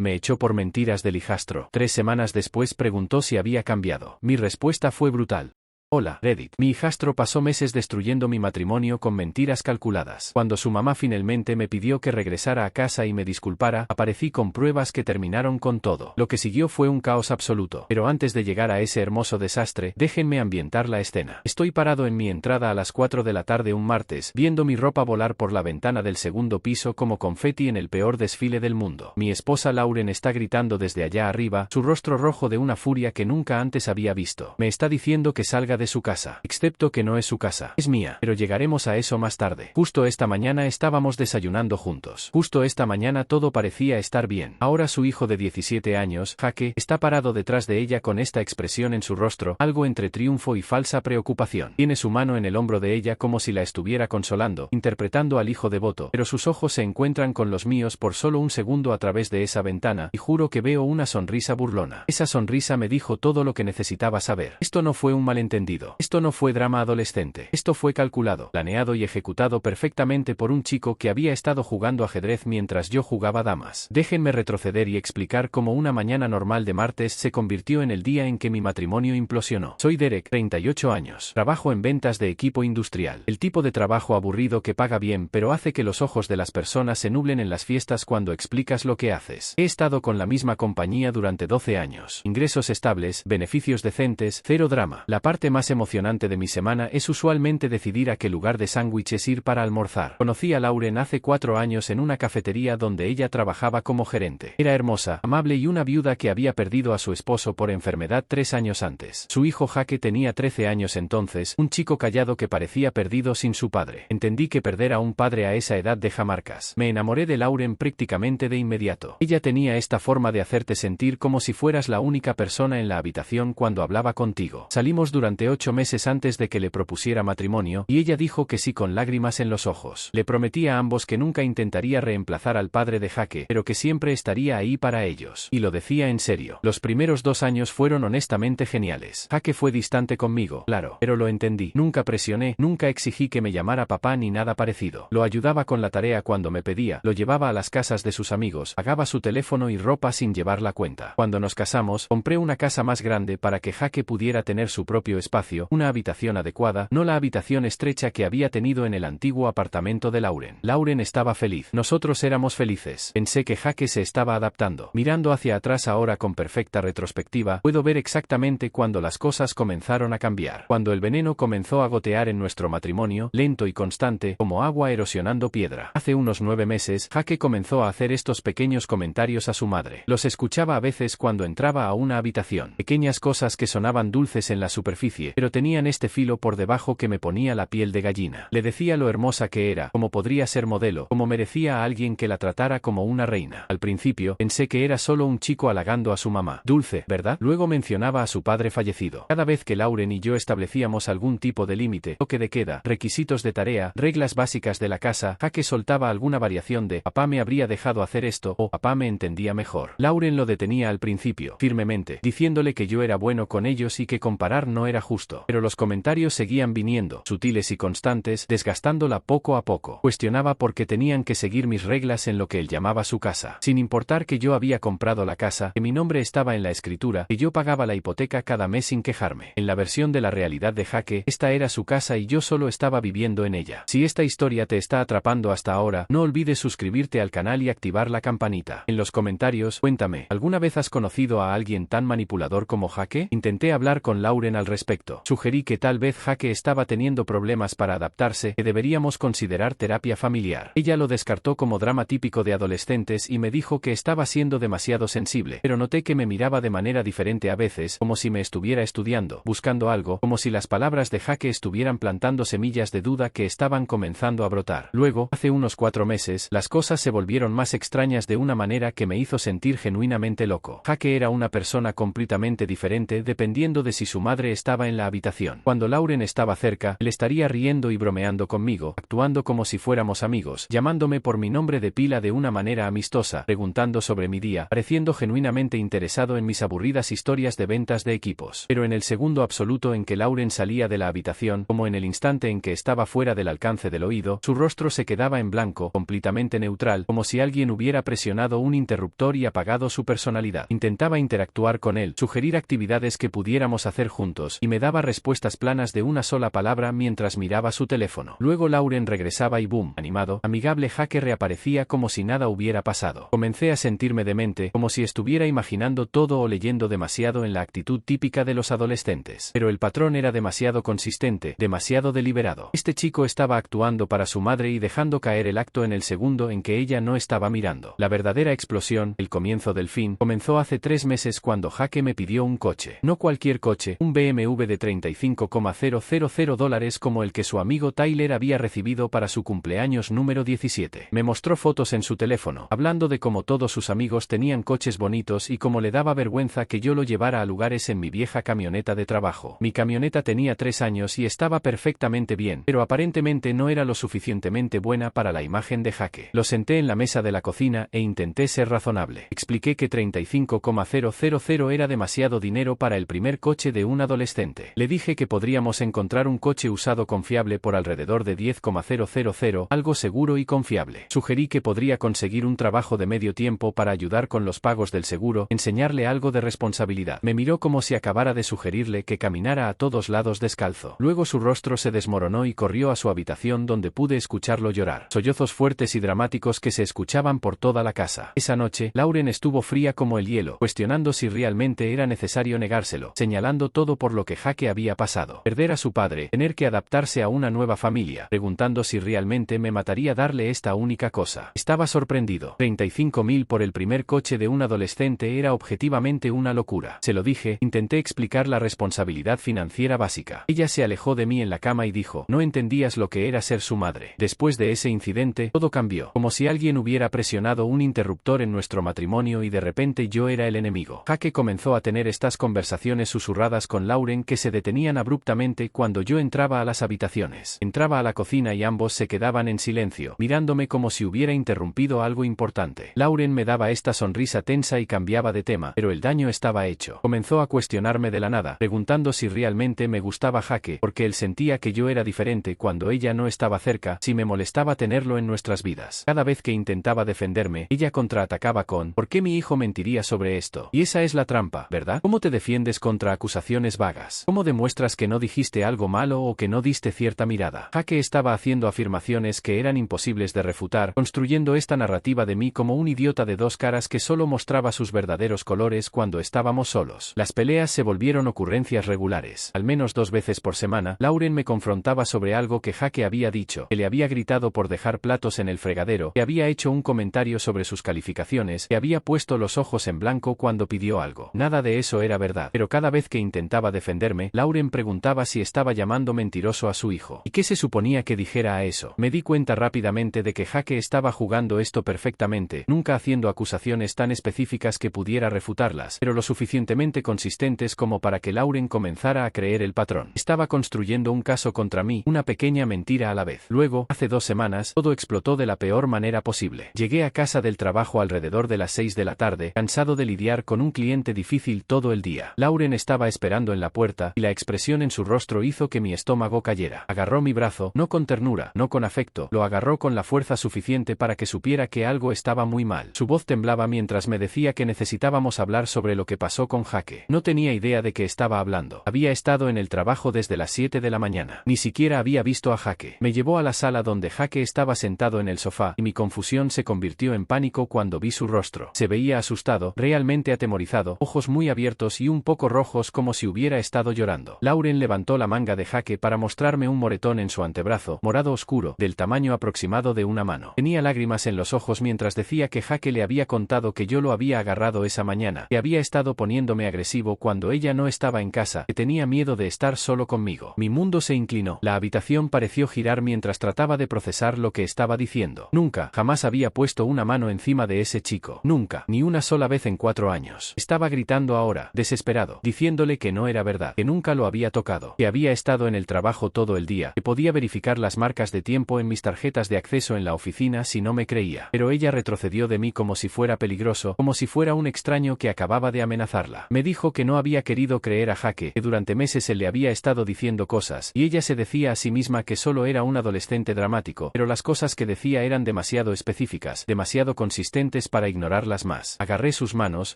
Me echó por mentiras del hijastro. 3 semanas después preguntó si había cambiado. Mi respuesta fue brutal. Hola, Reddit. Mi hijastro pasó meses destruyendo mi matrimonio con mentiras calculadas. Cuando su mamá finalmente me pidió que regresara a casa y me disculpara, aparecí con pruebas que terminaron con todo. Lo que siguió fue un caos absoluto. Pero antes de llegar a ese hermoso desastre, déjenme ambientar la escena. Estoy parado en mi entrada a las 4 de la tarde un martes, viendo mi ropa volar por la ventana del segundo piso como confeti en el peor desfile del mundo. Mi esposa Lauren está gritando desde allá arriba, su rostro rojo de una furia que nunca antes había visto. Me está diciendo que salga de su casa. Excepto que no es su casa. Es mía. Pero llegaremos a eso más tarde. Justo esta mañana estábamos desayunando juntos. Justo esta mañana todo parecía estar bien. Ahora su hijo de 17 años, Jake, está parado detrás de ella con esta expresión en su rostro, algo entre triunfo y falsa preocupación. Tiene su mano en el hombro de ella como si la estuviera consolando, interpretando al hijo devoto, pero sus ojos se encuentran con los míos por solo un segundo a través de esa ventana, y juro que veo una sonrisa burlona. Esa sonrisa me dijo todo lo que necesitaba saber. Esto no fue un malentendido. Esto no fue drama adolescente. Esto fue calculado, planeado y ejecutado perfectamente por un chico que había estado jugando ajedrez mientras yo jugaba damas. Déjenme retroceder y explicar cómo una mañana normal de martes se convirtió en el día en que mi matrimonio implosionó. Soy Derek, 38 años. Trabajo en ventas de equipo industrial. El tipo de trabajo aburrido que paga bien pero hace que los ojos de las personas se nublen en las fiestas cuando explicas lo que haces. He estado con la misma compañía durante 12 años. Ingresos estables, beneficios decentes, cero drama. La parte más emocionante de mi semana es usualmente decidir a qué lugar de sándwiches ir para almorzar. Conocí a Lauren hace 4 años en una cafetería donde ella trabajaba como gerente. Era hermosa, amable y una viuda que había perdido a su esposo por enfermedad 3 años antes. Su hijo Jake tenía 13 años entonces, un chico callado que parecía perdido sin su padre. Entendí que perder a un padre a esa edad deja marcas. Me enamoré de Lauren prácticamente de inmediato. Ella tenía esta forma de hacerte sentir como si fueras la única persona en la habitación cuando hablaba contigo. Salimos durante 8 meses antes de que le propusiera matrimonio, y ella dijo que sí con lágrimas en los ojos. Le prometí a ambos que nunca intentaría reemplazar al padre de Jake, pero que siempre estaría ahí para ellos. Y lo decía en serio. Los primeros 2 años fueron honestamente geniales. Jake fue distante conmigo, claro, pero lo entendí. Nunca presioné, nunca exigí que me llamara papá ni nada parecido. Lo ayudaba con la tarea cuando me pedía, lo llevaba a las casas de sus amigos, pagaba su teléfono y ropa sin llevar la cuenta. Cuando nos casamos, compré una casa más grande para que Jake pudiera tener su propio espacio, una habitación adecuada, no la habitación estrecha que había tenido en el antiguo apartamento de Lauren. Lauren estaba feliz. Nosotros éramos felices. Pensé que Jake se estaba adaptando. Mirando hacia atrás ahora con perfecta retrospectiva, puedo ver exactamente cuando las cosas comenzaron a cambiar. Cuando el veneno comenzó a gotear en nuestro matrimonio, lento y constante, como agua erosionando piedra. Hace unos 9 meses, Jake comenzó a hacer estos pequeños comentarios a su madre. Los escuchaba a veces cuando entraba a una habitación. Pequeñas cosas que sonaban dulces en la superficie, pero tenían este filo por debajo que me ponía la piel de gallina. Le decía lo hermosa que era, cómo podría ser modelo, cómo merecía a alguien que la tratara como una reina. Al principio, pensé que era solo un chico halagando a su mamá. Dulce, ¿verdad? Luego mencionaba a su padre fallecido. Cada vez que Lauren y yo establecíamos algún tipo de límite, toque de queda, requisitos de tarea, reglas básicas de la casa, Jake soltaba alguna variación de «papá me habría dejado hacer esto» o «papá me entendía mejor». Lauren lo detenía al principio, firmemente, diciéndole que yo era bueno con ellos y que comparar no era justo. Pero los comentarios seguían viniendo, sutiles y constantes, desgastándola poco a poco. Cuestionaba por qué tenían que seguir mis reglas en lo que él llamaba su casa. Sin importar que yo había comprado la casa, que mi nombre estaba en la escritura, que yo pagaba la hipoteca cada mes sin quejarme. En la versión de la realidad de Jake, esta era su casa y yo solo estaba viviendo en ella. Si esta historia te está atrapando hasta ahora, no olvides suscribirte al canal y activar la campanita. En los comentarios, cuéntame, ¿alguna vez has conocido a alguien tan manipulador como Jake? Intenté hablar con Lauren al respecto. Sugerí que tal vez Jake estaba teniendo problemas para adaptarse, que deberíamos considerar terapia familiar. Ella lo descartó como drama típico de adolescentes y me dijo que estaba siendo demasiado sensible, pero noté que me miraba de manera diferente a veces, como si me estuviera estudiando, buscando algo, como si las palabras de Jake estuvieran plantando semillas de duda que estaban comenzando a brotar. Luego, hace unos 4 meses, las cosas se volvieron más extrañas de una manera que me hizo sentir genuinamente loco. Jake era una persona completamente diferente dependiendo de si su madre estaba en la habitación. Cuando Lauren estaba cerca, él estaría riendo y bromeando conmigo, actuando como si fuéramos amigos, llamándome por mi nombre de pila de una manera amistosa, preguntando sobre mi día, pareciendo genuinamente interesado en mis aburridas historias de ventas de equipos. Pero en el segundo absoluto en que Lauren salía de la habitación, como en el instante en que estaba fuera del alcance del oído, su rostro se quedaba en blanco, completamente neutral, como si alguien hubiera presionado un interruptor y apagado su personalidad. Intentaba interactuar con él, sugerir actividades que pudiéramos hacer juntos, y me daba respuestas planas de una sola palabra mientras miraba su teléfono. Luego Lauren regresaba y boom, animado, amigable Jake reaparecía como si nada hubiera pasado. Comencé a sentirme demente, como si estuviera imaginando todo o leyendo demasiado en la actitud típica de los adolescentes. Pero el patrón era demasiado consistente, demasiado deliberado. Este chico estaba actuando para su madre y dejando caer el acto en el segundo en que ella no estaba mirando. La verdadera explosión, el comienzo del fin, comenzó hace 3 meses cuando Jake me pidió un coche. No cualquier coche, un BMW de $35,000 como el que su amigo Tyler había recibido para su cumpleaños número 17. Me mostró fotos en su teléfono, hablando de cómo todos sus amigos tenían coches bonitos y cómo le daba vergüenza que yo lo llevara a lugares en mi vieja camioneta de trabajo. Mi camioneta tenía 3 años y estaba perfectamente bien, pero aparentemente no era lo suficientemente buena para la imagen de Jake. Lo senté en la mesa de la cocina e intenté ser razonable. Expliqué que $35,000 era demasiado dinero para el primer coche de un adolescente. Le dije que podríamos encontrar un coche usado confiable por alrededor de $10,000, algo seguro y confiable. Sugerí que podría conseguir un trabajo de medio tiempo para ayudar con los pagos del seguro, enseñarle algo de responsabilidad. Me miró como si acabara de sugerirle que caminara a todos lados descalzo. Luego su rostro se desmoronó y corrió a su habitación donde pude escucharlo llorar. Sollozos fuertes y dramáticos que se escuchaban por toda la casa. Esa noche, Lauren estuvo fría como el hielo, cuestionando si realmente era necesario negárselo, señalando todo por lo que Jake había pasado. Perder a su padre, tener que adaptarse a una nueva familia, preguntando si realmente me mataría darle esta única cosa. Estaba sorprendido. 35.000 por el primer coche de un adolescente era objetivamente una locura. Se lo dije, intenté explicar la responsabilidad financiera básica. Ella se alejó de mí en la cama y dijo, no entendías lo que era ser su madre. Después de ese incidente, todo cambió, como si alguien hubiera presionado un interruptor en nuestro matrimonio y de repente yo era el enemigo. Jake comenzó a tener estas conversaciones susurradas con Lauren que se detenían abruptamente cuando yo entraba a las habitaciones. Entraba a la cocina y ambos se quedaban en silencio, mirándome como si hubiera interrumpido algo importante. Lauren me daba esta sonrisa tensa y cambiaba de tema, pero el daño estaba hecho. Comenzó a cuestionarme de la nada, preguntando si realmente me gustaba Jake, porque él sentía que yo era diferente cuando ella no estaba cerca, si me molestaba tenerlo en nuestras vidas. Cada vez que intentaba defenderme, ella contraatacaba con, ¿por qué mi hijo mentiría sobre esto? Y esa es la trampa, ¿verdad? ¿Cómo te defiendes contra acusaciones vagas? ¿Cómo demuestras que no dijiste algo malo o que no diste cierta mirada? Jake estaba haciendo afirmaciones que eran imposibles de refutar, construyendo esta narrativa de mí como un idiota de dos caras que solo mostraba sus verdaderos colores cuando estábamos solos. Las peleas se volvieron ocurrencias regulares. Al menos 2 veces por semana, Lauren me confrontaba sobre algo que Jake había dicho, que le había gritado por dejar platos en el fregadero, que había hecho un comentario sobre sus calificaciones, que había puesto los ojos en blanco cuando pidió algo. Nada de eso era verdad, pero cada vez que intentaba defenderme, Lauren preguntaba si estaba llamando mentiroso a su hijo. ¿Y qué se suponía que dijera a eso? Me di cuenta rápidamente de que Jake estaba jugando esto perfectamente, nunca haciendo acusaciones tan específicas que pudiera refutarlas, pero lo suficientemente consistentes como para que Lauren comenzara a creer el patrón. Estaba construyendo un caso contra mí, una pequeña mentira a la vez. Luego, hace 2 semanas, todo explotó de la peor manera posible. Llegué a casa del trabajo alrededor de las 6 de la tarde, cansado de lidiar con un cliente difícil todo el día. Lauren estaba esperando en la puerta, y la expresión en su rostro hizo que mi estómago cayera. Agarró mi brazo, no con ternura, no con afecto, lo agarró con la fuerza suficiente para que supiera que algo estaba muy mal. Su voz temblaba mientras me decía que necesitábamos hablar sobre lo que pasó con Jake. No tenía idea de qué estaba hablando. Había estado en el trabajo desde las 7 de la mañana. Ni siquiera había visto a Jake. Me llevó a la sala donde Jake estaba sentado en el sofá, y mi confusión se convirtió en pánico cuando vi su rostro. Se veía asustado, realmente atemorizado, ojos muy abiertos y un poco rojos como si hubiera estado llorando. Lauren levantó la manga de Jake para mostrarme un moretón en su antebrazo, morado oscuro, del tamaño aproximado de una mano. Tenía lágrimas en los ojos mientras decía que Jake le había contado que yo lo había agarrado esa mañana, que había estado poniéndome agresivo cuando ella no estaba en casa, que tenía miedo de estar solo conmigo. Mi mundo se inclinó. La habitación pareció girar mientras trataba de procesar lo que estaba diciendo. Nunca, jamás había puesto una mano encima de ese chico. Nunca, ni una sola vez en 4 años. Estaba gritando ahora, desesperado, diciéndole que no era verdad, que nunca lo había tocado, que había estado en el trabajo todo el día, que podía verificar las marcas de tiempo en mis tarjetas de acceso en la oficina si no me creía. Pero ella retrocedió de mí como si fuera peligroso, como si fuera un extraño que acababa de amenazarla. Me dijo que no había querido creer a Jake, que durante meses él le había estado diciendo cosas, y ella se decía a sí misma que solo era un adolescente dramático, pero las cosas que decía eran demasiado específicas, demasiado consistentes para ignorarlas más. Agarré sus manos,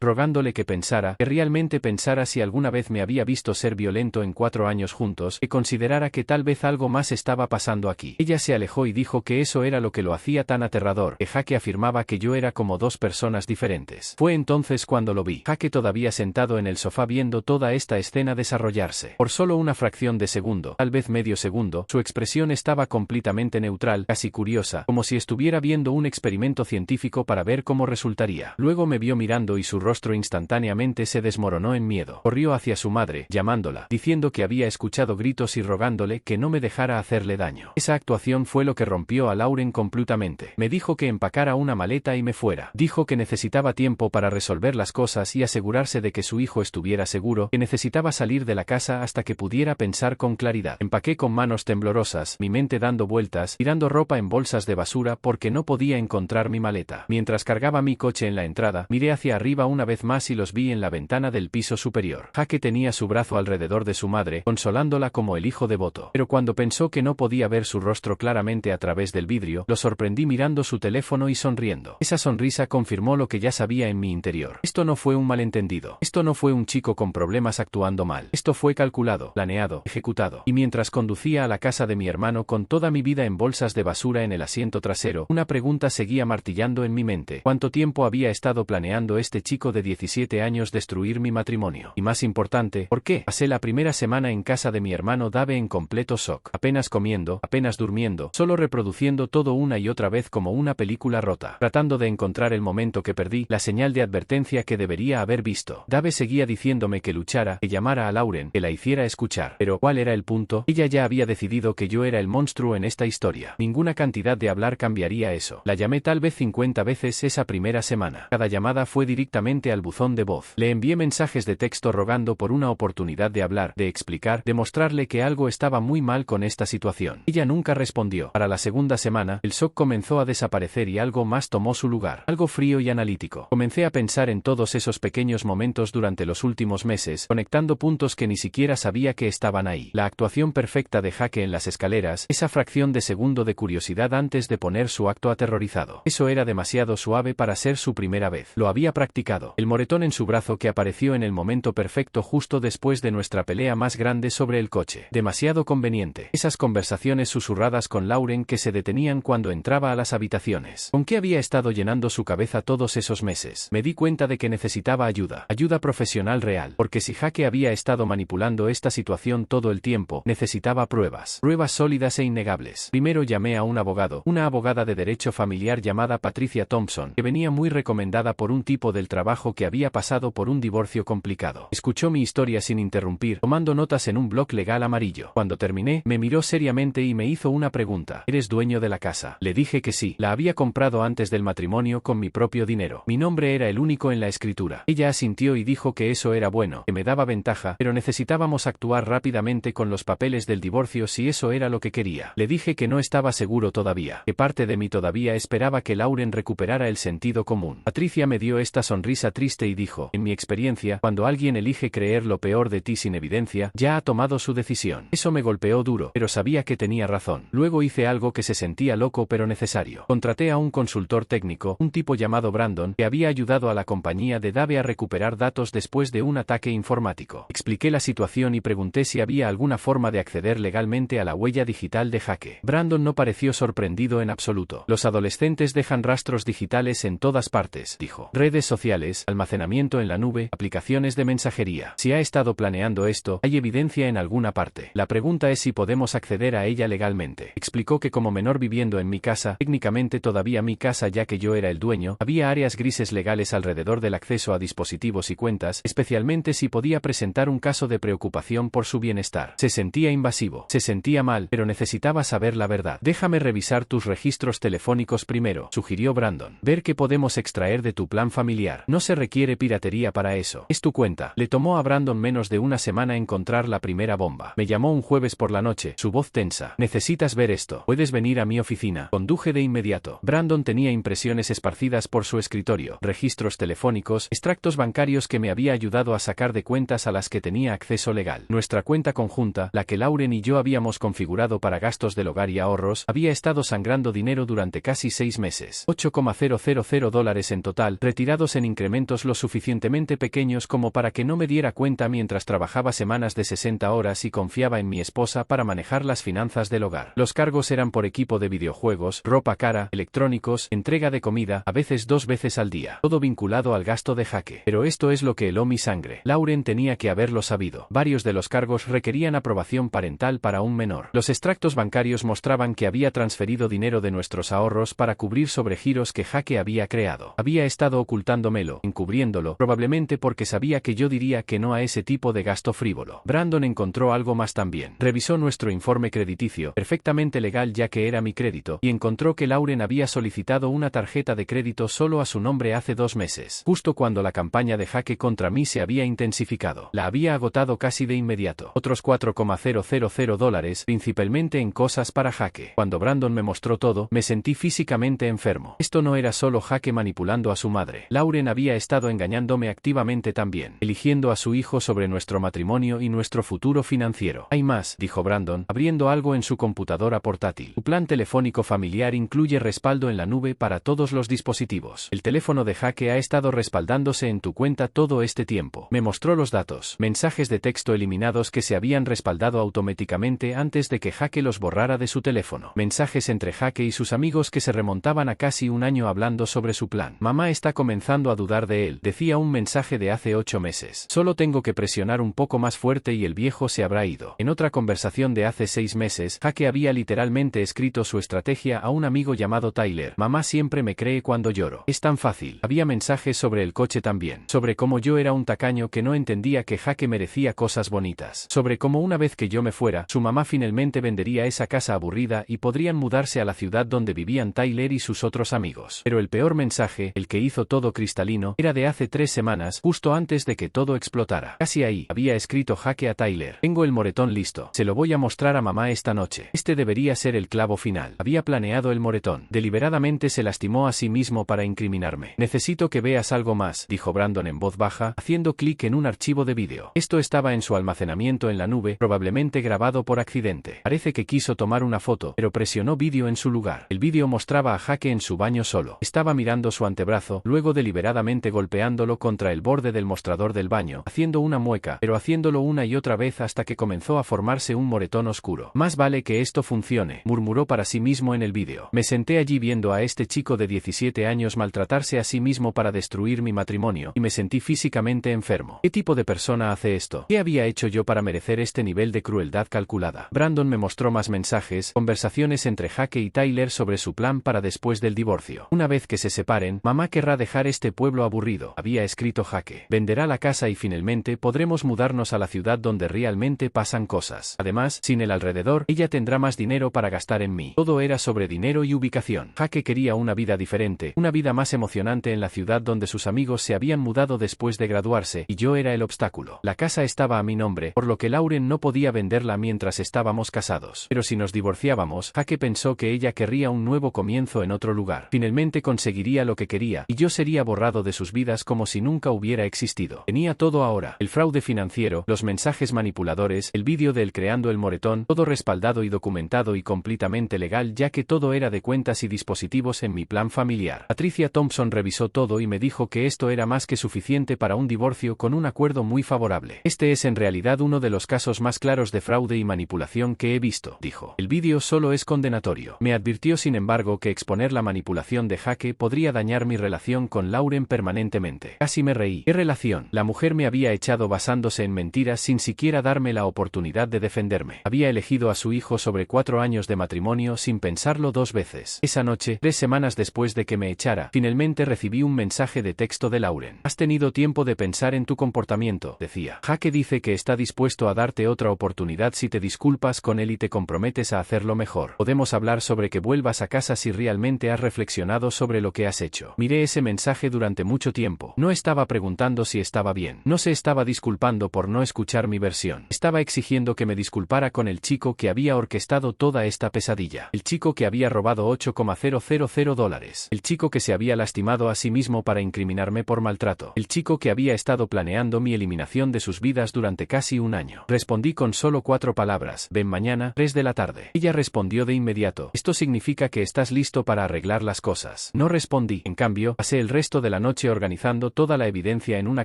rogándole que pensara, que realmente pensara si alguna vez me había visto ser violento en 4 años juntos, que considerara que tal vez algo más estaba pasando aquí. Ella se alejó y dijo que eso era lo que lo hacía tan aterrador, que Jake afirmaba que yo era como 2 personas diferentes. Fue entonces cuando lo vi, Jake todavía sentado en el sofá viendo toda esta escena desarrollarse. Por solo una fracción de segundo, tal vez medio segundo, su expresión estaba completamente neutral, casi curiosa, como si estuviera viendo un experimento científico para ver cómo resultaría. Luego me vio mirando y su rostro instantáneamente se desmoronó en miedo. Corrió hacia su madre, llamándola, diciendo que había escuchado gritos y rogándole que no me dejara hacerle daño. Esa actuación fue lo que rompió a Lauren completamente. Me dijo que empacara una maleta y me fuera. Dijo que necesitaba tiempo para resolver las cosas y asegurarse de que su hijo estuviera seguro, que necesitaba salir de la casa hasta que pudiera pensar con claridad. Empaqué con manos temblorosas, mi mente dando vueltas, tirando ropa en bolsas de basura porque no podía encontrar mi maleta. Mientras cargaba mi coche en la entrada, miré hacia arriba una vez más y los vi en la ventana del piso superior. Jake tenía su brazo alrededor de su madre, consolándola como el hijo devoto. Pero cuando pensó que no podía ver su rostro claramente a través del vidrio, lo sorprendí mirando su teléfono y sonriendo. Esa sonrisa confirmó lo que ya sabía en mi interior. Esto no fue un malentendido. Esto no fue un chico con problemas actuando mal. Esto fue calculado, planeado, ejecutado. Y mientras conducía a la casa de mi hermano con toda mi vida en bolsas de basura en el asiento trasero, una pregunta seguía martillando en mi mente. ¿Cuánto tiempo había estado planeando este chico de 17 años destruir mi matrimonio? Y más importante, ¿por qué? Pasé la primera semana en casa de mi hermano Dave en completo shock. Apenas comiendo, apenas durmiendo, solo reproduciendo todo una y otra vez como una película rota. Tratando de encontrar el momento que perdí, la señal de advertencia que debería haber visto. Dave seguía diciéndome que luchara, que llamara a Lauren, que la hiciera escuchar. Pero, ¿cuál era el punto? Ella ya había decidido que yo era el monstruo en esta historia. Ninguna cantidad de hablar cambiaría eso. La llamé tal vez 50 veces esa primera semana. Cada llamada fue directamente al buzón de voz. Le envié mensajes de texto rogando por una oportunidad de hablar, de explicar, de mostrarle que algo estaba muy mal con esta situación. Ella nunca respondió. Para la segunda semana, el shock comenzó a desaparecer y algo más tomó su lugar. Algo frío y analítico. Comencé a pensar en todos esos pequeños momentos durante los últimos meses, conectando puntos que ni siquiera sabía que estaban ahí. La actuación perfecta de Jake en las escaleras, esa fracción de segundo de curiosidad antes de poner su acto aterrorizado. Eso era demasiado suave para ser su primera vez. Lo había practicado. El moretón en su brazo que apareció en el momento perfecto justo después de nuestra pelea más grande sobre el coche. Demasiado conveniente. Esas conversaciones susurradas con Lauren que se detenían cuando entraba a las habitaciones. ¿Con qué había estado llenando su cabeza todos esos meses? Me di cuenta de que necesitaba ayuda. Ayuda profesional real. Porque si Jake había estado manipulando esta situación todo el tiempo, necesitaba pruebas. Pruebas sólidas e innegables. Primero llamé a un abogado, una abogada de derecho familiar llamada Patricia Thompson, que venía muy recomendada por un tipo del trabajo que había pasado por un divorcio complicado. Escuchó mi historia sin interrumpir, tomando notas en un bloc legal amarillo. Cuando terminé, me miró seriamente y me hizo una pregunta. ¿Eres dueño de la casa? Le dije que sí. La había comprado antes del matrimonio con mi propio dinero. Mi nombre era el único en la escritura. Ella asintió y dijo que eso era bueno, que me daba ventaja, pero necesitábamos actuar rápidamente con los papeles del divorcio si eso era lo que quería. Le dije que no estaba seguro todavía, que parte de mí todavía esperaba que Lauren recuperara el sentido común. Patricia me dio esta sonrisa triste y dijo, en mi experiencia, cuando alguien elige creer lo peor de ti sin evidencia, ya ha tomado su decisión. Eso me golpeó duro, pero sabía que tenía razón. Luego hice algo que se sentía loco pero necesario. Contraté a un consultor técnico, un tipo llamado Brandon, que había ayudado a la compañía de Dave a recuperar datos después de un ataque informático. Expliqué la situación y pregunté si había alguna forma de acceder legalmente a la huella digital de Jake. Brandon no pareció sorprendido en absoluto. Los adolescentes dejan rastros digitales en todas partes, dijo. Redes sociales, almacenamiento en la nube, aplicaciones de mensajería. Si ha estado planeando esto, hay evidencia en alguna parte. La pregunta es si podemos acceder a ella legalmente. Explicó que como menor viviendo en mi casa, técnicamente todavía mi casa ya que yo era el dueño, había áreas grises legales alrededor del acceso a dispositivos y cuentas, especialmente si podía presentar un caso de preocupación por su bienestar. Se sentía invasivo, se sentía mal, pero necesitaba saber la verdad. Déjame revisar tus registros telefónicos primero, sugirió Brandon. Ver qué podemos extraer de tu plan familiar. No se requiere piratería para eso. Es tu cuenta. Le tomó a Brandon menos de una una semana encontrar la primera bomba. Me llamó un jueves por la noche, su voz tensa. Necesitas ver esto. ¿Puedes venir a mi oficina? Conduje de inmediato. Brandon tenía impresiones esparcidas por su escritorio, registros telefónicos, extractos bancarios que me había ayudado a sacar de cuentas a las que tenía acceso legal. Nuestra cuenta conjunta, la que Lauren y yo habíamos configurado para gastos del hogar y ahorros, había estado sangrando dinero durante casi 6 meses. $8,000 en total, retirados en incrementos lo suficientemente pequeños como para que no me diera cuenta mientras trabajaba semanas de 60 horas y confiaba en mi esposa para manejar las finanzas del hogar. Los cargos eran por equipo de videojuegos, ropa cara, electrónicos, entrega de comida, a veces 2 veces al día. Todo vinculado al gasto de Jake. Pero esto es lo que heló mi sangre. Lauren tenía que haberlo sabido. Varios de los cargos requerían aprobación parental para un menor. Los extractos bancarios mostraban que había transferido dinero de nuestros ahorros para cubrir sobregiros que Jake había creado. Había estado ocultándomelo, encubriéndolo, probablemente porque sabía que yo diría que no a ese tipo de gasto frívolo. Brandon encontró algo más también. Revisó nuestro informe crediticio, perfectamente legal ya que era mi crédito, y encontró que Lauren había solicitado una tarjeta de crédito solo a su nombre hace 2 meses, justo cuando la campaña de Jake contra mí se había intensificado. La había agotado casi de inmediato. Otros $4,000, principalmente en cosas para Jake. Cuando Brandon me mostró todo, me sentí físicamente enfermo. Esto no era solo Jake manipulando a su madre. Lauren había estado engañándome activamente también, eligiendo a su hijo sobre nuestro matrimonio y nuestro futuro financiero. Hay más, dijo Brandon, abriendo algo en su computadora portátil. Tu plan telefónico familiar incluye respaldo en la nube para todos los dispositivos. El teléfono de Jake ha estado respaldándose en tu cuenta todo este tiempo. Me mostró los datos, mensajes de texto eliminados que se habían respaldado automáticamente antes de que Jake los borrara de su teléfono. Mensajes entre Jake y sus amigos que se remontaban a casi un año hablando sobre su plan. Mamá está comenzando a dudar de él, decía un mensaje de hace 8 meses. Solo tengo que presionar un poco más fuerte y el viejo se habrá ido. En otra conversación de hace 6 meses, Jake había literalmente escrito su estrategia a un amigo llamado Tyler. Mamá siempre me cree cuando lloro. Es tan fácil. Había mensajes sobre el coche también. Sobre cómo yo era un tacaño que no entendía que Jake merecía cosas bonitas. Sobre cómo una vez que yo me fuera, su mamá finalmente vendería esa casa aburrida y podrían mudarse a la ciudad donde vivían Tyler y sus otros amigos. Pero el peor mensaje, el que hizo todo cristalino, era de hace 3 semanas, justo antes de que todo explotara. Casi ahí, había escrito Jake a Tyler. Tengo el moretón listo. Se lo voy a mostrar a mamá esta noche. Este debería ser el clavo final. Había planeado el moretón. Deliberadamente se lastimó a sí mismo para incriminarme. Necesito que veas algo más, dijo Brandon en voz baja, haciendo clic en un archivo de vídeo. Esto estaba en su almacenamiento en la nube, probablemente grabado por accidente. Parece que quiso tomar una foto, pero presionó vídeo en su lugar. El vídeo mostraba a Jake en su baño solo. Estaba mirando su antebrazo, luego deliberadamente golpeándolo contra el borde del mostrador del baño, haciendo una mueca, pero haciéndolo una y otra vez hasta que comenzó a formarse un moretón oscuro. Más vale que esto funcione, murmuró para sí mismo en el vídeo. Me senté allí viendo a este chico de 17 años maltratarse a sí mismo para destruir mi matrimonio, y me sentí físicamente enfermo. ¿Qué tipo de persona hace esto? ¿Qué había hecho yo para merecer este nivel de crueldad calculada? Brandon me mostró más mensajes, conversaciones entre Jake y Tyler sobre su plan para después del divorcio. Una vez que se separen, mamá querrá dejar este pueblo aburrido, había escrito Jake. Venderá la casa y finalmente podremos mudarnos a la ciudad donde realmente pasan cosas. Además, sin el alrededor, ella tendrá más dinero para gastar en mí. Todo era sobre dinero y ubicación. Jake quería una vida diferente, una vida más emocionante en la ciudad donde sus amigos se habían mudado después de graduarse, y yo era el obstáculo. La casa estaba a mi nombre, por lo que Lauren no podía venderla mientras estábamos casados. Pero si nos divorciábamos, Jake pensó que ella querría un nuevo comienzo en otro lugar. Finalmente conseguiría lo que quería, y yo sería borrado de sus vidas como si nunca hubiera existido. Tenía todo ahora: el fraude financiero, los mensajes manipuladores, el vídeo de él creando el moretón, todo respaldado y documentado y completamente legal, ya que todo era de cuentas y dispositivos en mi plan familiar. Patricia Thompson revisó todo y me dijo que esto era más que suficiente para un divorcio con un acuerdo muy favorable. Este es en realidad uno de los casos más claros de fraude y manipulación que he visto, dijo. El vídeo solo es condenatorio. Me advirtió sin embargo que exponer la manipulación de Jake podría dañar mi relación con Lauren permanentemente. Casi me reí. ¿Qué relación? La mujer me había echado basándose en mentiras sin siquiera darme la oportunidad de defenderme. Había elegido a su hijo sobre 4 años de matrimonio sin pensarlo 2 veces. Esa noche, 3 semanas después de que me echara, finalmente recibí un mensaje de texto de Lauren. Has tenido tiempo de pensar en tu comportamiento, decía. Jake dice que está dispuesto a darte otra oportunidad si te disculpas con él y te comprometes a hacerlo mejor. Podemos hablar sobre que vuelvas a casa si realmente has reflexionado sobre lo que has hecho. Miré ese mensaje durante mucho tiempo. No estaba preguntando si estaba bien. No se estaba disculpando enfadando por no escuchar mi versión. Estaba exigiendo que me disculpara con el chico que había orquestado toda esta pesadilla. El chico que había robado $8,000. El chico que se había lastimado a sí mismo para incriminarme por maltrato. El chico que había estado planeando mi eliminación de sus vidas durante casi un año. Respondí con solo 4 palabras. Ven mañana, 3 de la tarde. Ella respondió de inmediato. Esto significa que estás listo para arreglar las cosas. No respondí. En cambio, pasé el resto de la noche organizando toda la evidencia en una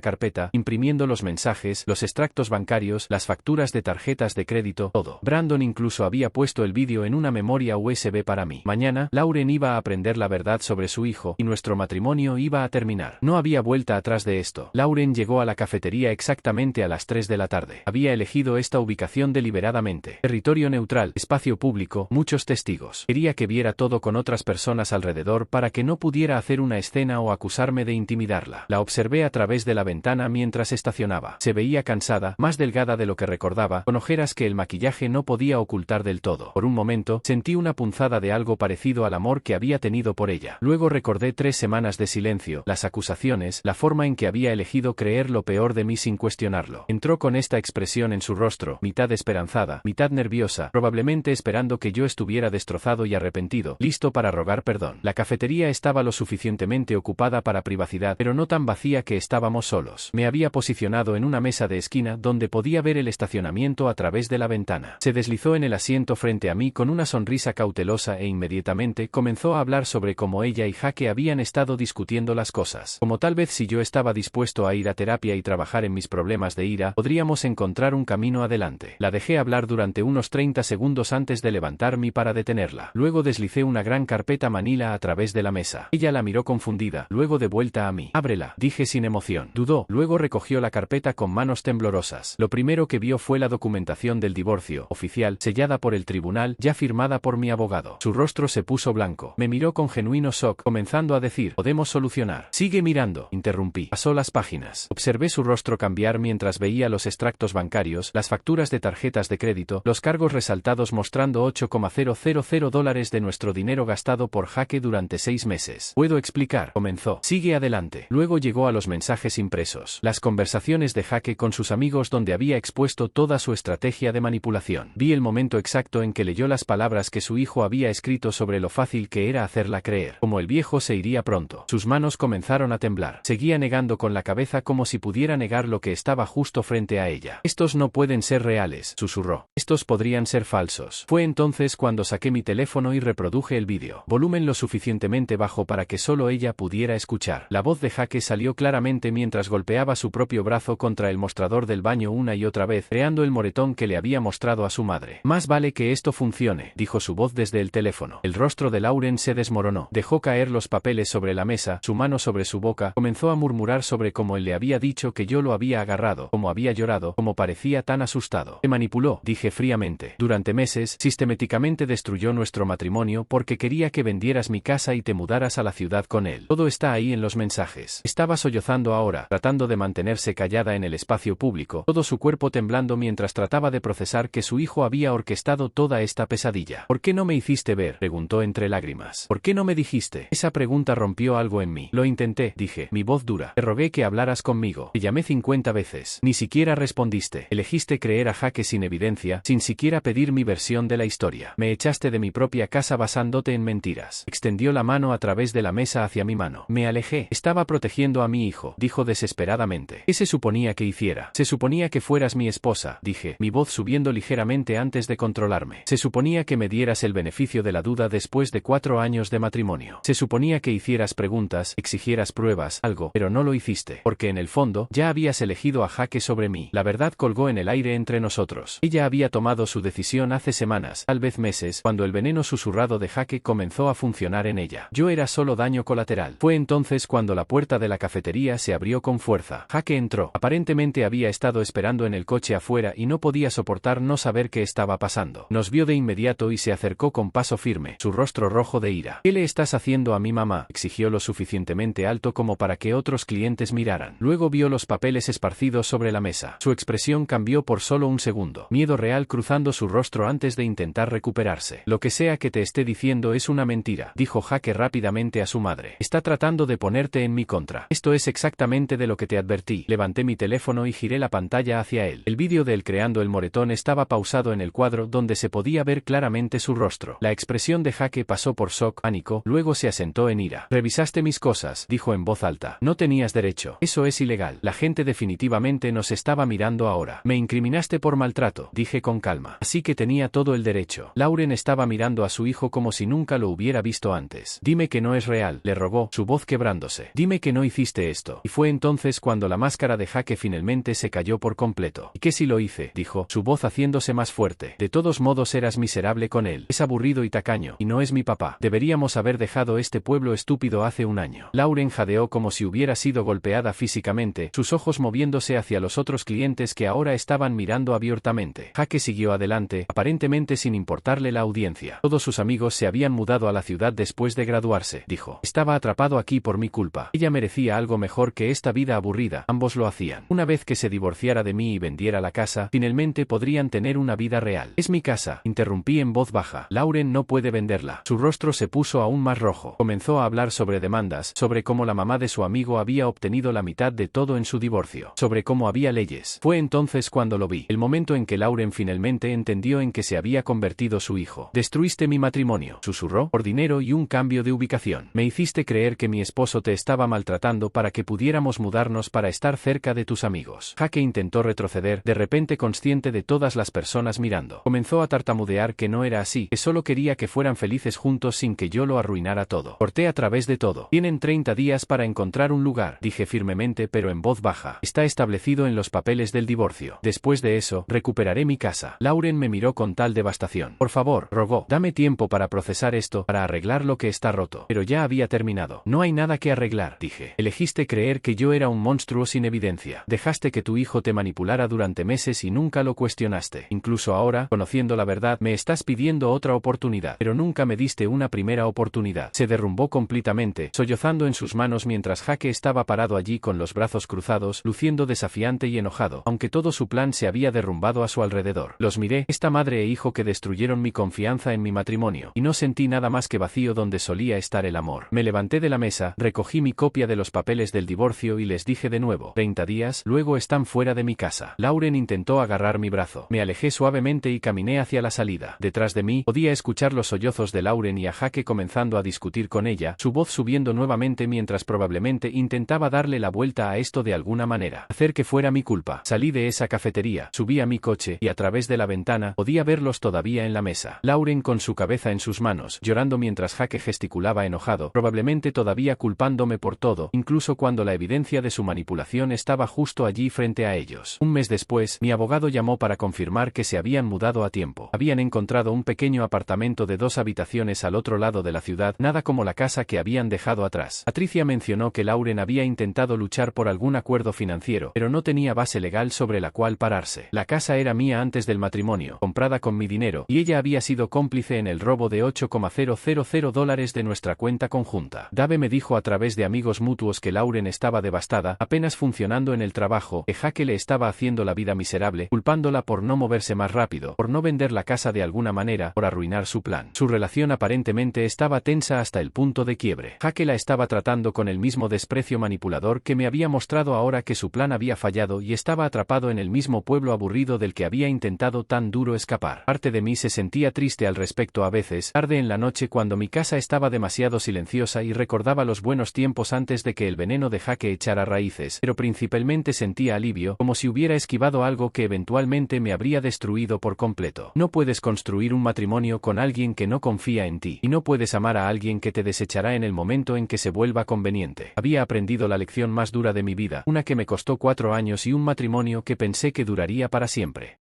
carpeta, imprimiendo los mensajes, los extractos bancarios, las facturas de tarjetas de crédito, todo. Brandon incluso había puesto el vídeo en una memoria USB para mí. Mañana, Lauren iba a aprender la verdad sobre su hijo, y nuestro matrimonio iba a terminar. No había vuelta atrás de esto. Lauren llegó a la cafetería exactamente a las 3 de la tarde. Había elegido esta ubicación deliberadamente. Territorio neutral, espacio público, muchos testigos. Quería que viera todo con otras personas alrededor para que no pudiera hacer una escena o acusarme de intimidarla. La observé a través de la ventana mientras estacionaba. Se veía cansada, más delgada de lo que recordaba, con ojeras que el maquillaje no podía ocultar del todo. Por un momento, sentí una punzada de algo parecido al amor que había tenido por ella. Luego recordé 3 semanas de silencio, las acusaciones, la forma en que había elegido creer lo peor de mí sin cuestionarlo. Entró con esta expresión en su rostro, mitad esperanzada, mitad nerviosa, probablemente esperando que yo estuviera destrozado y arrepentido, listo para rogar perdón. La cafetería estaba lo suficientemente ocupada para privacidad, pero no tan vacía que estábamos solos. Me había posicionado en una mesa de esquina donde podía ver el estacionamiento a través de la ventana. Se deslizó en el asiento frente a mí con una sonrisa cautelosa e inmediatamente comenzó a hablar sobre cómo ella y Jake habían estado discutiendo las cosas. Como tal vez si yo estaba dispuesto a ir a terapia y trabajar en mis problemas de ira, podríamos encontrar un camino adelante. La dejé hablar durante unos 30 segundos antes de levantarme para detenerla. Luego deslicé una gran carpeta manila a través de la mesa. Ella la miró confundida, luego de vuelta a mí. Ábrela, dije sin emoción. Dudó, luego recogió la carpeta con manos temblorosas. Lo primero que vio fue la documentación del divorcio, oficial, sellada por el tribunal, ya firmada por mi abogado. Su rostro se puso blanco. Me miró con genuino shock, comenzando a decir, podemos solucionar. Sigue mirando, interrumpí. Pasó las páginas. Observé su rostro cambiar mientras veía los extractos bancarios, las facturas de tarjetas de crédito, los cargos resaltados mostrando $8,000 de nuestro dinero gastado por Jake durante 6 meses. Puedo explicar, comenzó. Sigue adelante. Luego llegó a los mensajes impresos. Las conversaciones de Jake con sus amigos donde había expuesto toda su estrategia de manipulación. Vi el momento exacto en que leyó las palabras que su hijo había escrito sobre lo fácil que era hacerla creer. Como el viejo se iría pronto. Sus manos comenzaron a temblar. Seguía negando con la cabeza como si pudiera negar lo que estaba justo frente a ella. Estos no pueden ser reales, susurró. Estos podrían ser falsos. Fue entonces cuando saqué mi teléfono y reproduje el vídeo. Volumen lo suficientemente bajo para que solo ella pudiera escuchar. La voz de Jake salió claramente mientras golpeaba su propio brazo contra el mostrador del baño una y otra vez, creando el moretón que le había mostrado a su madre. Más vale que esto funcione, dijo su voz desde el teléfono. El rostro de Lauren se desmoronó. Dejó caer los papeles sobre la mesa, su mano sobre su boca, comenzó a murmurar sobre cómo él le había dicho que yo lo había agarrado, cómo había llorado, cómo parecía tan asustado. Te manipuló, dije fríamente. Durante meses, sistemáticamente destruyó nuestro matrimonio porque quería que vendieras mi casa y te mudaras a la ciudad con él. Todo está ahí en los mensajes. Estaba sollozando ahora, tratando de mantenerse callada en el espacio público, todo su cuerpo temblando mientras trataba de procesar que su hijo había orquestado toda esta pesadilla. ¿Por qué no me hiciste ver?, preguntó entre lágrimas. ¿Por qué no me dijiste? Esa pregunta rompió algo en mí. Lo intenté, dije, mi voz dura. Te rogué que hablaras conmigo. Te llamé 50 veces. Ni siquiera respondiste. Elegiste creer a Jake sin evidencia, sin siquiera pedir mi versión de la historia. Me echaste de mi propia casa basándote en mentiras. Extendió la mano a través de la mesa hacia mi mano. Me alejé. Estaba protegiendo a mi hijo, dijo desesperadamente. ¿Qué se suponía que hiciera? Se suponía que fueras mi esposa, dije, mi voz subiendo ligeramente antes de controlarme. Se suponía que me dieras el beneficio de la duda después de 4 años de matrimonio. Se suponía que hicieras preguntas, exigieras pruebas, algo, pero no lo hiciste, porque en el fondo, ya habías elegido a Jake sobre mí. La verdad colgó en el aire entre nosotros. Ella había tomado su decisión hace semanas, tal vez meses, cuando el veneno susurrado de Jake comenzó a funcionar en ella. Yo era solo daño colateral. Fue entonces cuando la puerta de la cafetería se abrió con fuerza. Jake entró. Aparentemente había estado esperando en el coche afuera y no podía soportar no saber qué estaba pasando. Nos vio de inmediato y se acercó con paso firme, su rostro rojo de ira. ¿Qué le estás haciendo a mi mamá?, exigió lo suficientemente alto como para que otros clientes miraran. Luego vio los papeles esparcidos sobre la mesa. Su expresión cambió por solo un segundo. Miedo real cruzando su rostro antes de intentar recuperarse. Lo que sea que te esté diciendo es una mentira, dijo Jake rápidamente a su madre. Está tratando de ponerte en mi contra. Esto es exactamente de lo que te advertí. Levanté mi teléfono micrófono y giré la pantalla hacia él. El vídeo de él creando el moretón estaba pausado en el cuadro donde se podía ver claramente su rostro. La expresión de Jake pasó por shock, pánico, luego se asentó en ira. «Revisaste mis cosas», dijo en voz alta. «No tenías derecho. Eso es ilegal. La gente definitivamente nos estaba mirando ahora. Me incriminaste por maltrato», dije con calma. «Así que tenía todo el derecho». Lauren estaba mirando a su hijo como si nunca lo hubiera visto antes. «Dime que no es real», le rogó, su voz quebrándose. «Dime que no hiciste esto». Y fue entonces cuando la máscara de Jake finalmente se cayó por completo. «¿Y qué si lo hice?», dijo, su voz haciéndose más fuerte. «De todos modos eras miserable con él. Es aburrido y tacaño, y no es mi papá. Deberíamos haber dejado este pueblo estúpido hace un año». Lauren jadeó como si hubiera sido golpeada físicamente, sus ojos moviéndose hacia los otros clientes que ahora estaban mirando abiertamente. Jake siguió adelante, aparentemente sin importarle la audiencia. «Todos sus amigos se habían mudado a la ciudad después de graduarse», dijo. «Estaba atrapado aquí por mi culpa. Ella merecía algo mejor que esta vida aburrida. Ambos lo hacían. Una vez que se divorciara de mí y vendiera la casa, finalmente podrían tener una vida real». «Es mi casa», interrumpí en voz baja. «Lauren no puede venderla». Su rostro se puso aún más rojo. Comenzó a hablar sobre demandas, sobre cómo la mamá de su amigo había obtenido la mitad de todo en su divorcio, sobre cómo había leyes. Fue entonces cuando lo vi, el momento en que Lauren finalmente entendió en que se había convertido su hijo. «Destruiste mi matrimonio», susurró, «por dinero y un cambio de ubicación. Me hiciste creer que mi esposo te estaba maltratando para que pudiéramos mudarnos para estar cerca de tus amigos». Jake intentó retroceder, de repente consciente de todas las personas mirando. Comenzó a tartamudear que no era así, que solo quería que fueran felices juntos sin que yo lo arruinara todo. Corté a través de todo. «Tienen 30 días para encontrar un lugar», dije firmemente pero en voz baja. «Está establecido en los papeles del divorcio. Después de eso, recuperaré mi casa». Lauren me miró con tal devastación. «Por favor», rogó, «dame tiempo para procesar esto, para arreglar lo que está roto». Pero ya había terminado. «No hay nada que arreglar», dije. «Elegiste creer que yo era un monstruo sin evidencia. Dejaste que tu hijo te manipulara durante meses y nunca lo cuestionaste. Incluso ahora, conociendo la verdad, me estás pidiendo otra oportunidad. Pero nunca me diste una primera oportunidad». Se derrumbó completamente, sollozando en sus manos mientras Jake estaba parado allí con los brazos cruzados, luciendo desafiante y enojado, aunque todo su plan se había derrumbado a su alrededor. Los miré, esta madre e hijo que destruyeron mi confianza en mi matrimonio, y no sentí nada más que vacío donde solía estar el amor. Me levanté de la mesa, recogí mi copia de los papeles del divorcio y les dije de nuevo, 30 días, luego están fuera de mi casa. Lauren intentó agarrar mi brazo. Me alejé suavemente y caminé hacia la salida. Detrás de mí, podía escuchar los sollozos de Lauren y a Jake comenzando a discutir con ella, su voz subiendo nuevamente mientras probablemente intentaba darle la vuelta a esto de alguna manera. Hacer que fuera mi culpa. Salí de esa cafetería, subí a mi coche, y a través de la ventana, podía verlos todavía en la mesa. Lauren con su cabeza en sus manos, llorando mientras Jake gesticulaba enojado, probablemente todavía culpándome por todo, incluso cuando la evidencia de su manipulación estaba justo allí frente a ellos. Un mes después, mi abogado llamó para confirmar que se habían mudado a tiempo. Habían encontrado un pequeño apartamento de 2 habitaciones al otro lado de la ciudad, nada como la casa que habían dejado atrás. Patricia mencionó que Lauren había intentado luchar por algún acuerdo financiero, pero no tenía base legal sobre la cual pararse. La casa era mía antes del matrimonio, comprada con mi dinero, y ella había sido cómplice en el robo de $8,000 de nuestra cuenta conjunta. Dave me dijo a través de amigos mutuos que Lauren estaba devastada, apenas funcionando en el trabajo, que Jake le estaba haciendo la vida miserable, culpándola por no moverse más rápido, por no vender la casa de alguna manera, por arruinar su plan. Su relación aparentemente estaba tensa hasta el punto de quiebre. Jake la estaba tratando con el mismo desprecio manipulador que me había mostrado ahora que su plan había fallado y estaba atrapado en el mismo pueblo aburrido del que había intentado tan duro escapar. Parte de mí se sentía triste al respecto a veces, tarde en la noche cuando mi casa estaba demasiado silenciosa y recordaba los buenos tiempos antes de que el veneno de Jake echara raíces, pero principalmente sentía alivio, como si hubiera esquivado algo que eventualmente me habría destruido por completo. No puedes construir un matrimonio con alguien que no confía en ti, y no puedes amar a alguien que te desechará en el momento en que se vuelva conveniente. Había aprendido la lección más dura de mi vida, una que me costó 4 años y un matrimonio que pensé que duraría para siempre.